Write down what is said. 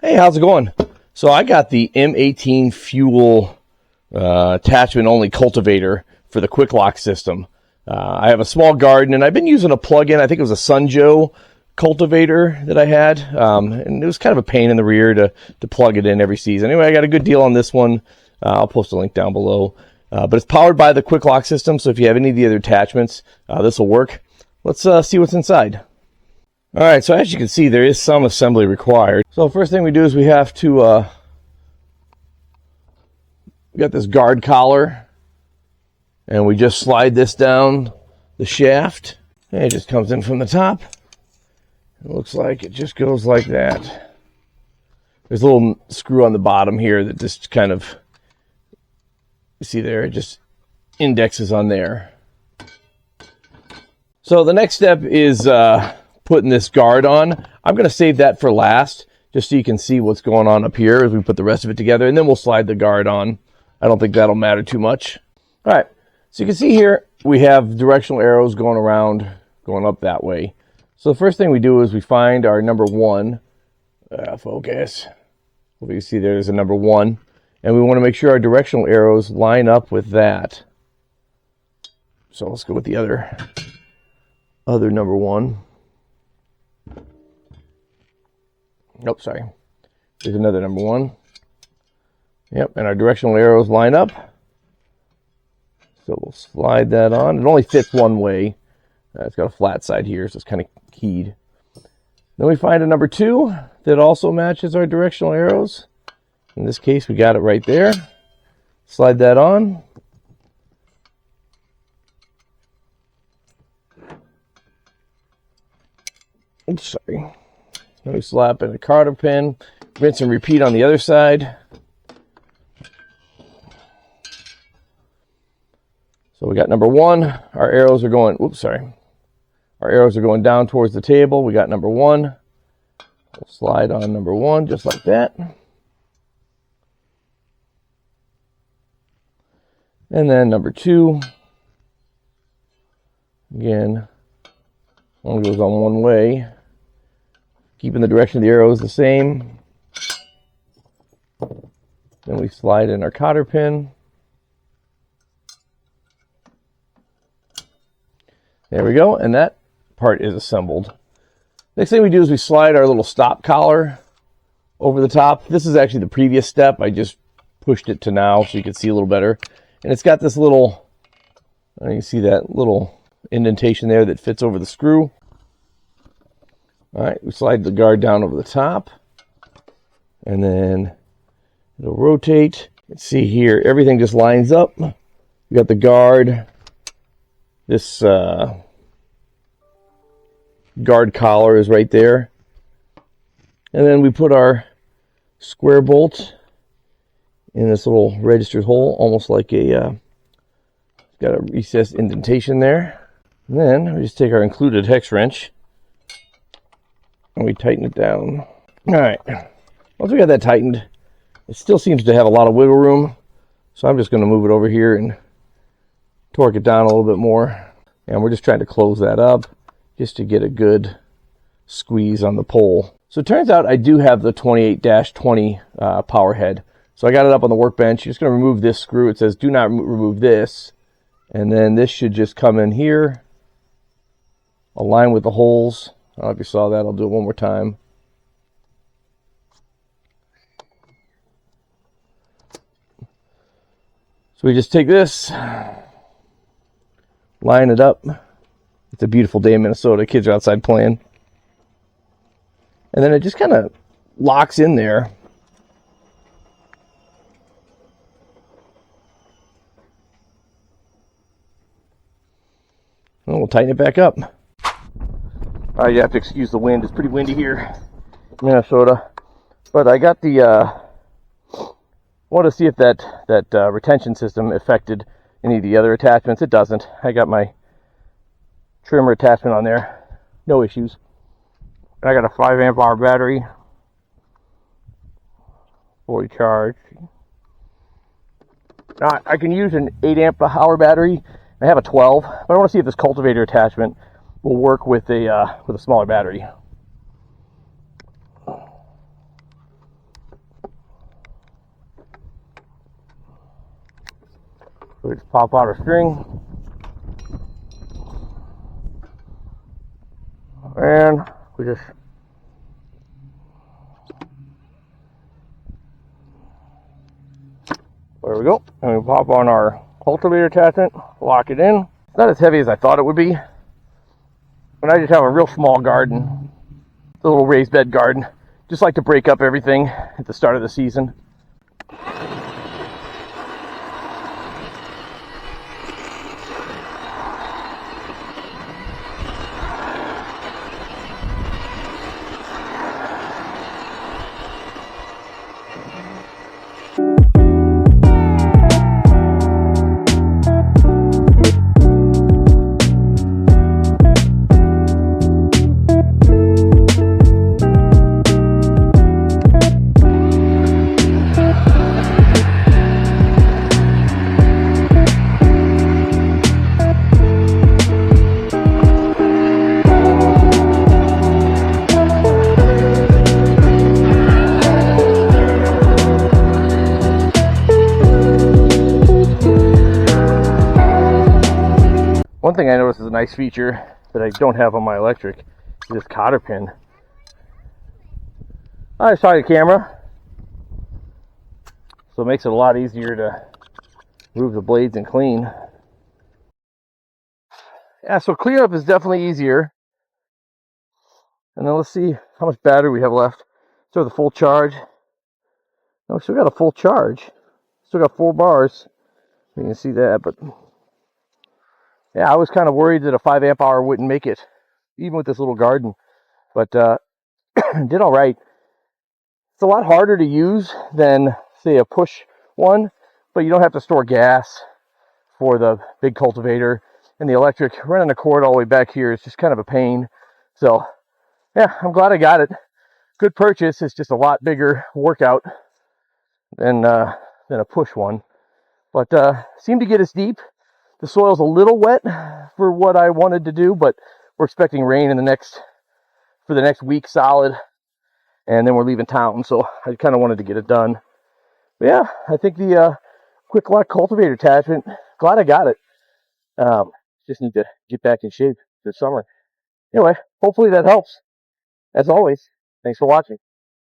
Hey, how's it going? So I got the M18 fuel attachment only cultivator for the Quick-Lok system. I have a small garden and I've been using a plug-in. I think it was a Sunjo cultivator that I had, and it was kind of a pain in the rear to plug it in every season. Anyway, I got a good deal on this one. I'll post a link down below. But it's powered by the Quick-Lok system, so if you have any of the other attachments, this will work. Let's see what's inside. All right, so as you can see, there is some assembly required. So first thing we do is we have to, we got this guard collar, and we just slide this down the shaft, and it just comes in from the top. It looks like it just goes like that. There's a little screw on the bottom here that just kind of, you see there, it just indexes on there. So the next step is putting this guard on. I'm going to save that for last, just so you can see what's going on up here as we put the rest of it together, and then we'll slide the guard on. I don't think that'll matter too much. All right, so you can see here we have directional arrows going around, going up that way. So the first thing we do is we find our number 1. Focus. Well, you see there's a number 1, and we want to make sure our directional arrows line up with that. So let's go with the other number 1. Nope, sorry. There's another number 1. Yep, and our directional arrows line up. So we'll slide that on. It only fits one way. It's got a flat side here, so it's kind of keyed. Then we find a number 2 that also matches our directional arrows. In this case, we got it right there. Slide that on. Oops, sorry. Then we slap in a cotter pin, rinse and repeat on the other side. So we got number 1. Our arrows are going, oops, sorry. Our arrows are going down towards the table. We got number 1. We'll slide on number 1 just like that. And then number 2. Again, only goes on one way. Keeping the direction of the arrows the same. Then we slide in our cotter pin. There we go, and that part is assembled. Next thing we do is we slide our little stop collar over the top. This is actually the previous step. I just pushed it to now so you can see a little better. And it's got this little, you can see that little indentation there that fits over the screw. All right, we slide the guard down over the top, and then it'll rotate. Let's see here, everything just lines up. We got the guard, this guard collar is right there, and then we put our square bolt in this little registered hole, almost like a got a recessed indentation there. And then we just take our included hex wrench and we tighten it down. All right, once we got that tightened, it still seems to have a lot of wiggle room, so I'm just going to move it over here and torque it down a little bit more. And we're just trying to close that up just to get a good squeeze on the pole. So it turns out I do have the 28-20 power head. So I got it up on the workbench. You're just going to remove this screw. It says do not remove this. And then this should just come in here, align with the holes. I don't know if you saw that. I'll do it one more time. So we just take this, line it up. It's a beautiful day in Minnesota. Kids are outside playing. And then it just kind of locks in there. And we'll tighten it back up. You have to excuse the wind. It's pretty windy here in Minnesota. But I got the, wanted to see if that retention system affected any of the other attachments. It doesn't. I got my trimmer attachment on there. No issues. And I got a 5 amp hour battery. Fully charged. Now, I can use an 8 amp hour battery. I have a 12, but I want to see if this cultivator attachment will work with a smaller battery. So we just pop out a string. And we just there we go. And we pop on our cultivator attachment, lock it in. It's not as heavy as I thought it would be. But I just have a real small garden, a little raised bed garden. Just like to break up everything at the start of the season. One thing I noticed is a nice feature that I don't have on my electric is this cotter pin. I saw the camera, so it makes it a lot easier to move the blades and clean. Yeah, so cleanup is definitely easier. And then let's see how much battery we have left. So the full charge. No, we still got a full charge. Still got 4 bars. You can see that, but yeah, I was kind of worried that a 5 amp hour wouldn't make it, even with this little garden. But did all right. It's a lot harder to use than, say, a push one, but you don't have to store gas for the big cultivator. And the electric, running the cord all the way back here is just kind of a pain. So yeah, I'm glad I got it. Good purchase. It's just a lot bigger workout than a push one. But seemed to get us deep. The soil's a little wet for what I wanted to do, but we're expecting rain in for the next week solid, and then we're leaving town, so I kind of wanted to get it done. But yeah, I think the Quick-Lok cultivator attachment, glad I got it. Just need to get back in shape this summer. Anyway, hopefully that helps. As always, thanks for watching.